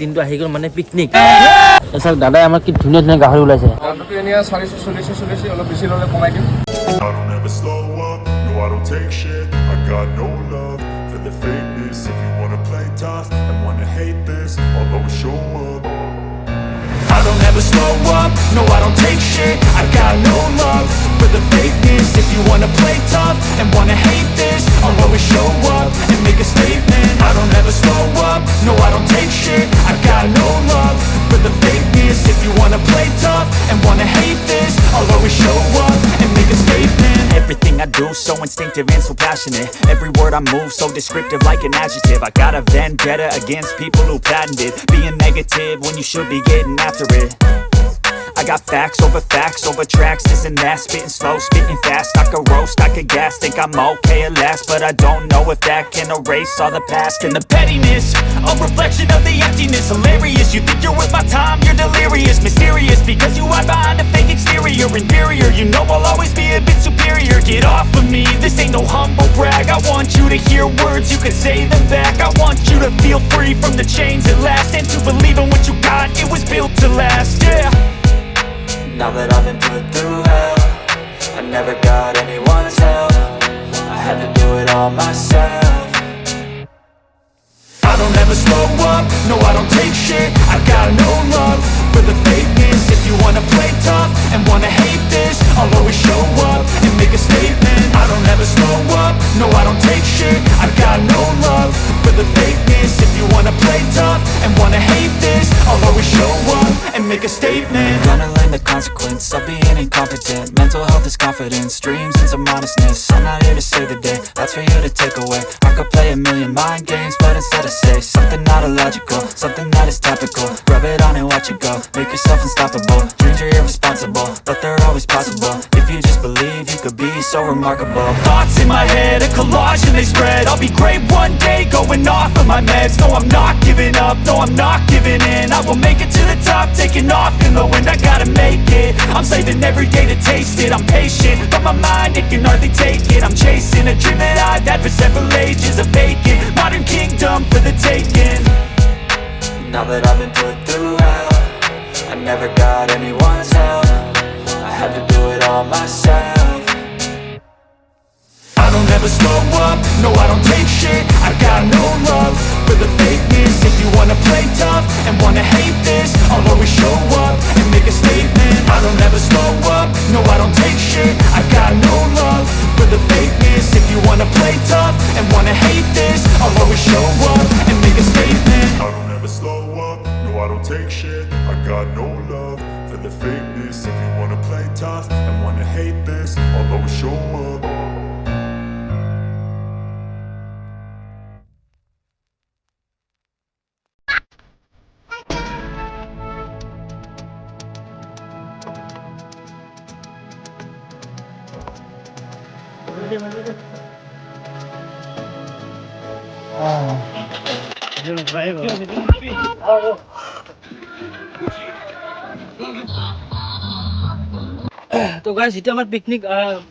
দিনটো আহি গ'ল মানে পিকনিক চাওক দাদাই আমাৰ কি ধুনীয়া ধুনীয়া গাহৰি ওলাইছে দামটো এনে 440 অলপ বেছি ল'লে কমাই দিম I don't ever slow up, no I don't take shit. I got no love for the fakeness. If you wanna play tough and wanna hate this, I'll always show up. I don't ever slow up, no I don't take shit. I got no love for the fakeness. If you wanna play tough and wanna hate this, I'll always show up and make a statement. I don't ever slow up, no I don't take shit. I got no love for the fakeness. If you wanna play tough and wanna hate this, I'll always show up and make a statement. Everything I do so instinctive and so passionate. Every word I move so descriptive like an adjective. I got a vendetta against people who patented being negative when you should be getting after it. I got facts over tracks, this and that. Spitting slow, spitting fast. I could roast, I could gas. Think I'm okay at last, but I don't know if that can erase all the past. And the pettiness, a reflection of the emptiness. Hilarious, you think you're worth my time, you're delirious. Mysterious, because you hide behind a fake exterior. Inferior, you know I'll always be a bit superior. Get off of me, this ain't no humble brag. I want you to hear words, you can say them back. I want you to feel free from the chains at last, and to believe in what you got, it was built to last, yeah. Now that I've been put through hell, I never got anyone's help. I had to do it all myself. I don't ever slow up, no I don't take shit. I got no love for the fakeness. If you wanna play tough and wanna hate this, I'll always show up and make a statement. I don't ever slow up, no I don't take shit. I got no love for the fakeness. If you wanna play tough and wanna hate this, I'll always show up and make a statement. Gonna learn the consequence of being incompetent. Mental health is confidence, dreams and some honestness. I'm not here to save the day, that's for you to take away. I could play a million mind games, but instead I say something not illogical, something that is topical. Rub it on and watch it go, make yourself unstoppable. Dreams are irresponsible, but they're always possible. If you just believe, you could be so remarkable. Thoughts in my head, a collage and they spread. I'll be great one day, going off of my meds. No, I'm not giving up, no, I'm not giving in. I will make it to the top, taking off in the wind. I gotta make it, I'm saving every day to taste it. I'm patient, but my mind, it can hardly take it. I'm chasing a dream that I've had for several ages. A vacant, modern kingdom for the taking. Now that I've been put through hell, I never got anyone's help. I had to do it all myself. I don't ever slow up, no I don't take shit. I got no love for the fakeness. If you wanna play tough and wanna hate this, I'll always show up and make a statement. I don't ever slow up, no I don't take shit. I got no love for the fakeness. If you wanna play tough and wanna hate this, I'll always show up and make a statement. I don't ever slow up, no I don't take shit. I got no love for the fakeness. If you wanna play tough and wanna hate this, I'll always show up. তো guys যিটো আমাৰ picnic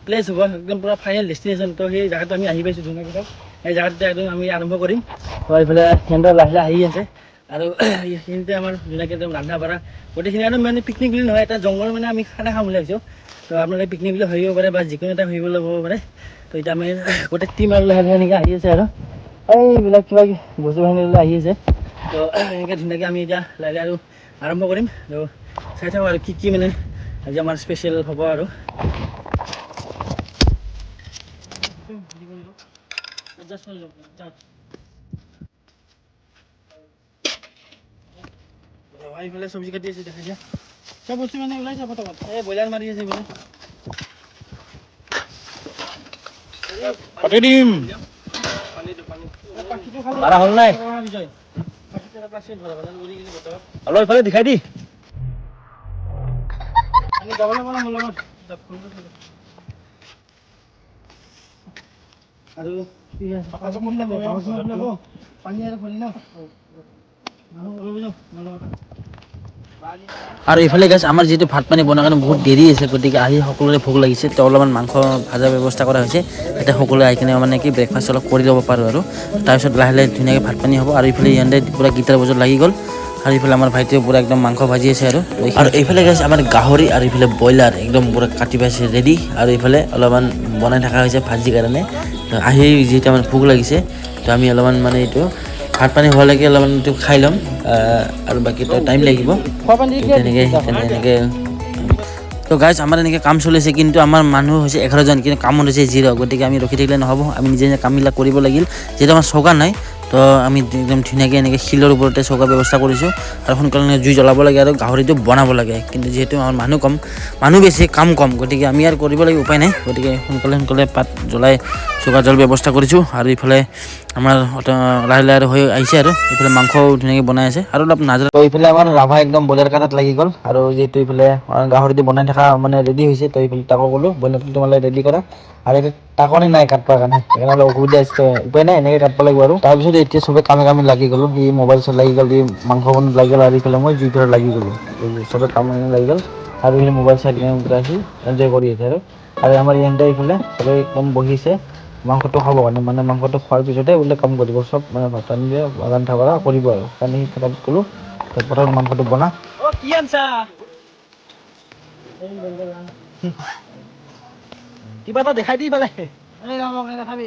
place হ'ব একদম পুৰা final destination তো সেই জেগাটো আমি আহি পাইছোঁ ধুনীয়াকৈ সেই জেগাটোতে একদম আমি আৰম্ভ কৰিম তো এইফালে সিহঁতৰ লাহে লাহে আহি আছে আৰু এইখিনিতে আমাৰ ধুনীয়াকৈ একদম ৰন্ধা বঢ়া গোটেইখিনি আৰু মানে পিকনিক বুলি নহয় এটা জংঘল মানে আমি খানা খাম বুলি ভাবিছোঁ তো আপোনালোকে পিকনিক বুলি ভাবিব পাৰে বা যিকোনো এটা ভাবিবলৈ হ'ব পাৰে তো এতিয়া আমি গোটেই টিম আৰু লাহে লাহে এনেকৈ আহি আছে আৰু এইবিলাক কিবা বস্তু বাহিনী আহি আছে তো এনেকৈ ধুনীয়াকৈ আমি এতিয়া লাহে লাহে আৰু আৰম্ভ কৰিম তো চাই থাকোঁ আৰু কি কি মানে আজি আমাৰ স্পেচিয়েল হ'ব আৰু এইফালে চব্জি কাটি আছে দেখা যায় চব বস্তু মানে ওলাইছে পটাপট এই ব্ৰইলাৰ মাৰি আছে বোলে কাটি দিম মাৰা হ'ল নাই অলপ এইফালে দেখাই দি যাবলৈ পৰা হ'ল আৰু পানী আৰু খোলি ন আৰু এইফালে গাছ আমাৰ যিটো ভাত পানী বনোৱাৰ কাৰণে বহুত দেৰি আছে গতিকে আহি সকলোৰে ভোক লাগিছে তো অলপমান মাংস ভাজাৰ ব্যৱস্থা কৰা হৈছে যাতে সকলোৱে আহি কিনে মানে কি ব্ৰেকফাষ্ট অলপ কৰি ল'ব পাৰোঁ আৰু তাৰপিছত লাহে লাহে ধুনীয়াকৈ ভাত পানী হ'ব আৰু এইফালে ইহঁতে পূৰা গীটাৰ বজাত লাগি গ'ল আৰু এইফালে আমাৰ ভাইটিয়ে পুৰা একদম মাংস ভাজি আছে আৰু এইফালে গাইছ আমাৰ গাহৰি আৰু এইফালে ব্ৰইলাৰ একদম পুৰা কাটি পাইছে ৰেডি আৰু এইফালে অলপমান বনাই থকা হৈছে ভাজিৰ কাৰণে আহি যিহেতু আমাৰ ভোক লাগিছে তো আমি অলপমান মানে এইটো ভাত পানী হোৱালৈকে অলপমান এইটো খাই ল'ম আৰু বাকী টাইম লাগিব তেনেকৈ তো গাইজ আমাৰ এনেকৈ কাম চলিছে কিন্তু আমাৰ মানুহ হৈছে 11জন কিন্তু কামত হৈছে 0 গতিকে আমি ৰখি থাকিলে নহ'ব আমি নিজে নিজে কামবিলাক কৰিব লাগিল যিহেতু আমাৰ চৌকা নাই তো আমি একদম ধুনীয়াকৈ এনেকৈ শিলৰ ওপৰতে চৌকাৰ ব্যৱস্থা কৰিছোঁ আৰু সোনকালে জুই জ্বলাব লাগে আৰু গাহৰিটো বনাব লাগে কিন্তু যিহেতু আমাৰ মানুহ বেছি কাম কম গতিকে আমি আৰু কৰিব লাগিব উপায় নাই গতিকে সোনকালে পাত জ্বলাই চৌকা জল ব্যৱস্থা কৰিছোঁ আৰু ইফালে আমাৰ লাহে লাহে হৈ আহিছে আৰু এইফালে মাংসও ধুনীয়াকৈ বনাই আছে আৰু অলপ নাজানো তো এইফালে আমাৰ ৰাভা একদম ব্ৰইলাৰ কাটাত লাগি গ'ল আৰু যিহেতু এইফালে গাহৰিটো বনাই থকা মানে ৰেডি হৈছে তো এইফালে তাকো ক'লোঁ ব্ৰইলাৰটো তোমালোকে ৰেডি কৰা আৰু এতিয়া টাকনি নাই কাটবৰ কাৰণে সেইকাৰণে অলপ অসুবিধা আছে উপায় নাই এনেকৈ কাটব লাগিব আৰু তাৰপিছত এতিয়া চবে কামে লাগি গ'লোঁ ই মোবাইল চত লাগি গ'ল ই মাংস বনাত লাগি গ'ল আৰু এইফালে মই জুই ধৰাত লাগি গ'লোঁ চবে কামে লাগি গ'ল আৰু এইফালে মোবাইল চাই আহি এনজয় কৰি আছে আৰু আমাৰ ইহঁতে এইফালে চবে একদম বহিছে মাংসটো খাব কাৰণে মানে মাংসটো খোৱাৰ পিছতে বোলে কাম কৰিব চব মানে ভাত পানী দিয়ে ৰন্ধা বঢ়া কৰিব আৰু কাৰণে পথাৰত গ'লোঁ পথাৰত মাংসটো বনা কি আনছা কিবা এটা দেখাই দি পেলে দেখাবি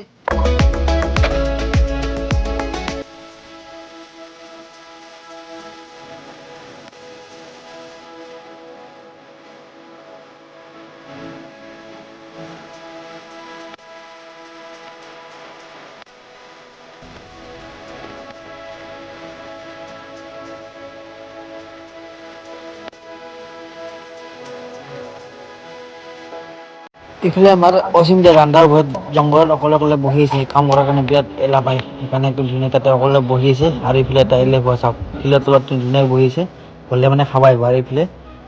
ইফালে আমাৰ অসীম যে ৰান্ধাৰ ঘৰত জংঘলত অকলে বহি আছে কাম কৰাৰ কাৰণে বিৰাট এলাহ পায় সেইকাৰণে একদম ধুনীয়া তাতে অকলে বহি আছে আৰু এইফালে এটা এলেহুৱা চাওক শিলৰ তলত ধুনীয়াকৈ বহি আছে হ'লে মানে খাব আহিব আৰু এইফালে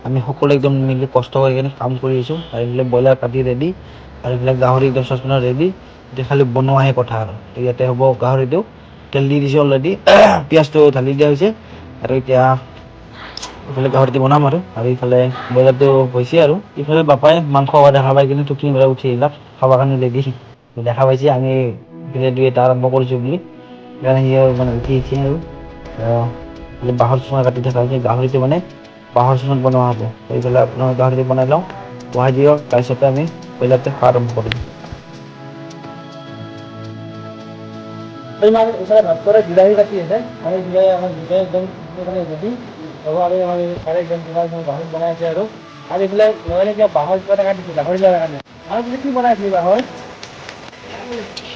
আমি সকলোৱে একদম মিলি কষ্ট কৰি কিনে কাম কৰি আছোঁ আৰু এইফালে ব্ৰইলাৰ কাটি ৰেডি আৰু এইফালে গাহৰি একদম চচপেনত ৰেডি এতিয়া খালি বনোৱাহে কথা আৰু ইয়াতে হ'ব গাহৰিটো তেল দি দিছে অলৰেডি পিঁয়াজটো ঢালি দিয়া হৈছে আৰু এতিয়া ইফালে গাহৰিটো বনাম আৰু ইফালে ব্ৰইলাৰটো হৈছে আৰু ইফালে বাপাই মাংস খোৱা দেখা পাই কিনে টোপনি পৰা উঠি আহিলাক খাবৰ কাৰণে ৰেডি দেখা পাইছে আমি ইফালে দুই এটা আৰম্ভ কৰিছোঁ বুলি সেইকাৰণে সি মানে উঠি আহিছে আৰু বাঁহৰ চুঙা কাটি থকা হৈছে গাহৰিটো মানে বাঁহৰ চুঙাত বনোৱা হ'ব এইফালে আপোনাৰ গাহৰিটো বনাই লওঁ বহাই দিয়ক তাৰপিছতে আমি ব্ৰইলাৰটো খোৱা আৰম্ভ কৰিম ইফালে ভাত কৰা বিলাহী কাটি আছে আৰু বিলাহী আমাৰ বিলাহী একদম ৰেডি হ'ব আৰু আমাৰ একদম গাহৰি বনাই আছে আৰু এইফালে নহ'লে কিবা বাঁহৰ কিবা এটা কাটিছে গাহৰি ল'ৰাৰ কাৰণে আৰু তুমি কি বনাইছিলি বাঁহৰ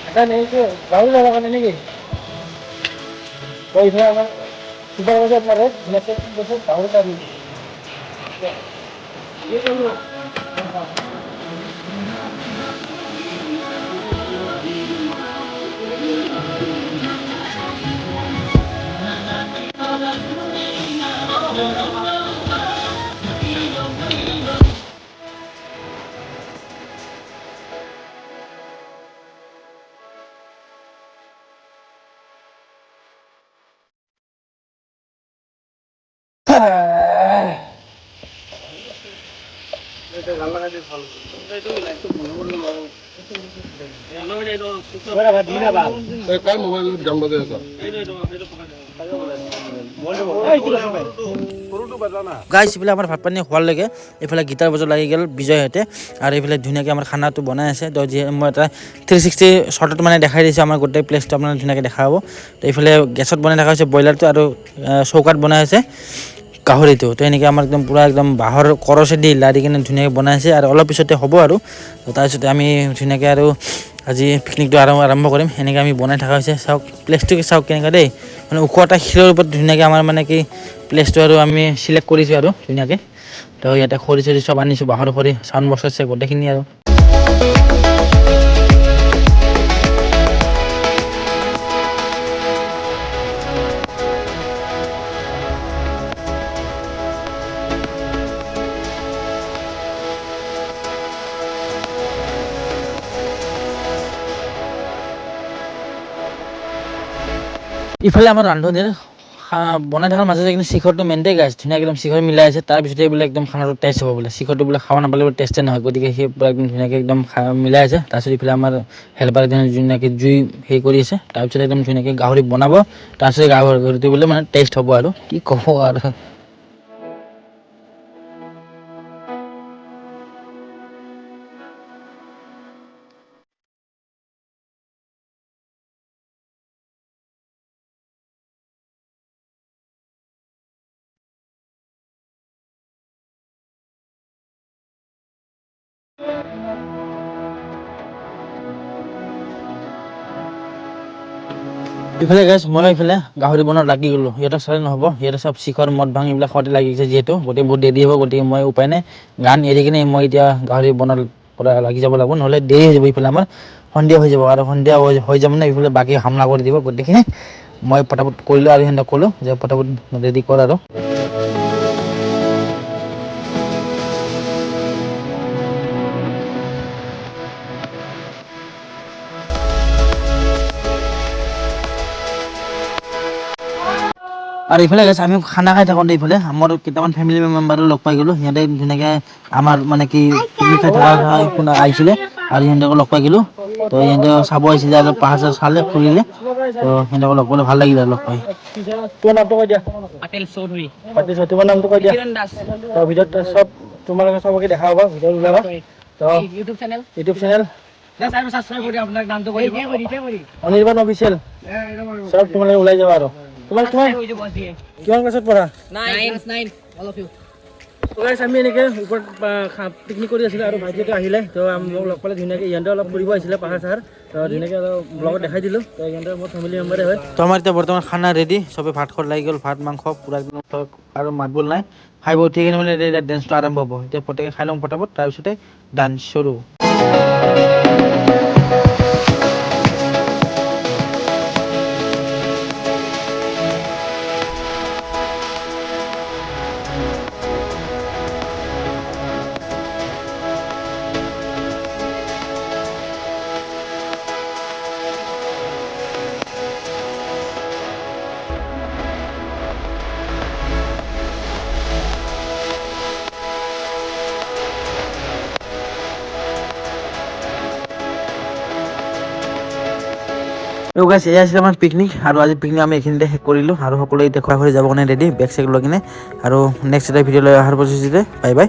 এটা নেকি গাহৰি ল'ৰাৰ কাৰণে নেকি তো এইফালে আমাৰ চুপাৰ বজাৰ মাৰে গাহৰি কাটি কাৰ মোবাইলত গান বাজাই আছা গাইছ এইফালে আমাৰ ভাত পানী হোৱালৈকে এইফালে গীটাৰ বজাত লাগি গ'ল বিজয়হঁতে আৰু এইফালে ধুনীয়াকৈ আমাৰ খানাটো বনাই আছে তো যি মই এটা 360 শ্বৰ্টত মানে দেখাই দিছোঁ আমাৰ গোটেই প্লেচটো আপোনাৰ ধুনীয়াকৈ দেখা হ'ব তো এইফালে গেছত বনাই থকা হৈছে ব্ৰইলাৰটো আৰু চৌকাত বনাই আছে গাহৰিটো তো এনেকৈ আমাৰ একদম পূৰা একদম বাঁহৰ কৰচেদি লাৰি কিনে ধুনীয়াকৈ বনাই আছে আৰু অলপ পিছতে হ'ব আৰু তাৰপিছতে আমি ধুনীয়াকৈ আৰু আজি পিকনিকটো আৰম্ভ কৰিম সেনেকৈ আমি বনাই থকা হৈছে চাওক প্লেচটোকে চাওক কেনেকুৱা দেই মানে ওখ এটা শিলৰ ওপৰত ধুনীয়াকৈ আমাৰ মানে কি প্লেচটো আৰু আমি চিলেক্ট কৰিছোঁ আৰু ধুনীয়াকৈ তো ইয়াতে খৰি চৰি চব আনিছোঁ বাঁহৰ খৰি চাউণ্ড বক্স আছে গোটেইখিনি আৰু ইফালে আমাৰ ৰান্ধনীৰ বনাই থকাৰ মাজতে কিন্তু শিখৰটো মেইনটেই গাইছ ধুনীয়াকৈ একদম শিখৰ মিলাই আছে তাৰপিছতে বোলে একদম খানাটো টেষ্ট হ'ব বোলে শিখৰটো বোলে খাব নাপালে বোলে টেষ্টে নহয় গতিকে সেই পূৰা একদম ধুনীয়াকৈ একদম মিলাই আছে তাৰপিছত ইফালে আমাৰ হেল্পাৰ এজনে ধুনীয়াকৈ জুই হেৰি কৰি আছে তাৰপিছত একদম ধুনীয়াকৈ গাহৰি বনাব তাৰপিছত গাহৰিটো বোলে মানে টেষ্ট হ'ব আৰু কি ক'ব আৰু ইফালে গাইছ মই ইফালে গাহৰি বনোৱাত লাগি গ'লোঁ সিহঁতক চালে নহ'ব সিহঁতে চব শিখৰ মদ ভাঙি এইবিলাক খোৱাতে লাগি গৈছে যিহেতু গতিকে বহুত দেৰি হ'ব গতিকে মই উপায় নাই গান এৰি কিনে মই এতিয়া গাহৰি বনোৱাত পৰা লাগি যাব লাগিব নহ'লে দেৰি হৈ যাব ইফালে আমাৰ সন্ধিয়া হৈ যাব আৰু সন্ধিয়া হৈ যাব মানে ইফালে বাকী হামলা কৰি দিব গতিকে মই পটাপট কৰিলোঁ আৰু সিহঁতক ক'লোঁ যে পটাপট ৰেডি কৰ আৰু আৰু ইফালে গৈছে আমি খানা খাই থাকোঁতে ইফালে আমাৰ কেইটামান ফেমিলি মেম্বাৰো লগ পাই গ'লোঁ সিহঁতে ধুনীয়াকৈ আমাৰ মানে কি পিকনিক খাই থকা আহিছিলে আৰু সিহঁতকো লগ পাই গ'লোঁ তো সিহঁতে চাব আহিছিলে আৰু পাহাৰ চাহাৰ চালে ফুৰিলে তো সিহঁতকো লগ পালে ভাল লাগিলে লগ পাই তোমাৰ নামটো কৈ দিয়া পাটিল চৌধুৰী তোমাৰ নামটো কৈ দিয়া তো ভিডিঅ'ত চব তোমালোকে চবকে দেখা হ'ব ভিডিঅ'ত ওলাবা তো ইউটিউব চেনেল অনিৰ্বাণ অফিচিয়েল চব তোমালোকে ওলাই যাবা আৰু কিমান ক্লাছত পঢ়া 9 আমি এনেকৈ ওপৰত পিকনিক কৰি আছিলোঁ আৰু ভাইটিটো আহিলে তো মোক লগ পালে ধুনীয়াকৈ ইহঁতে অলপ ফুৰিব আহিছিলে পাহাৰ চাহাৰ তো ধুনীয়াকৈ অলপ ব্লগত দেখাই দিলোঁ তো ইহঁতে মোৰ ফেমিলি মেম্বাৰে হয় তো আমাৰ এতিয়া বৰ্তমান খানা ৰেডি চবে ভাত খোৱাত লাগি গ'ল ভাত মাংস পূৰা একদম আৰু মাতবোল নাই খাই বৈ উঠি কিনে মানে এতিয়া ডেন্সটো আৰম্ভ হ'ব এতিয়া প্ৰত্যেকে খাই ল'ম পটাপট তাৰপিছতে ডান্স চৰু তো গাইছ এয়া আছিলে আমাৰ পিকনিক আৰু আজি পিকনিক আমি এইখিনিতে শেষ কৰিলোঁ আৰু সকলোৱে এতিয়া খোৱা ঘৰি যাব কাৰণে ৰেডি বেগ চেগ লৈ কিনে আৰু নেক্সট এটা ভিডিঅ' লৈ অহাৰ পিছতে বাই বাই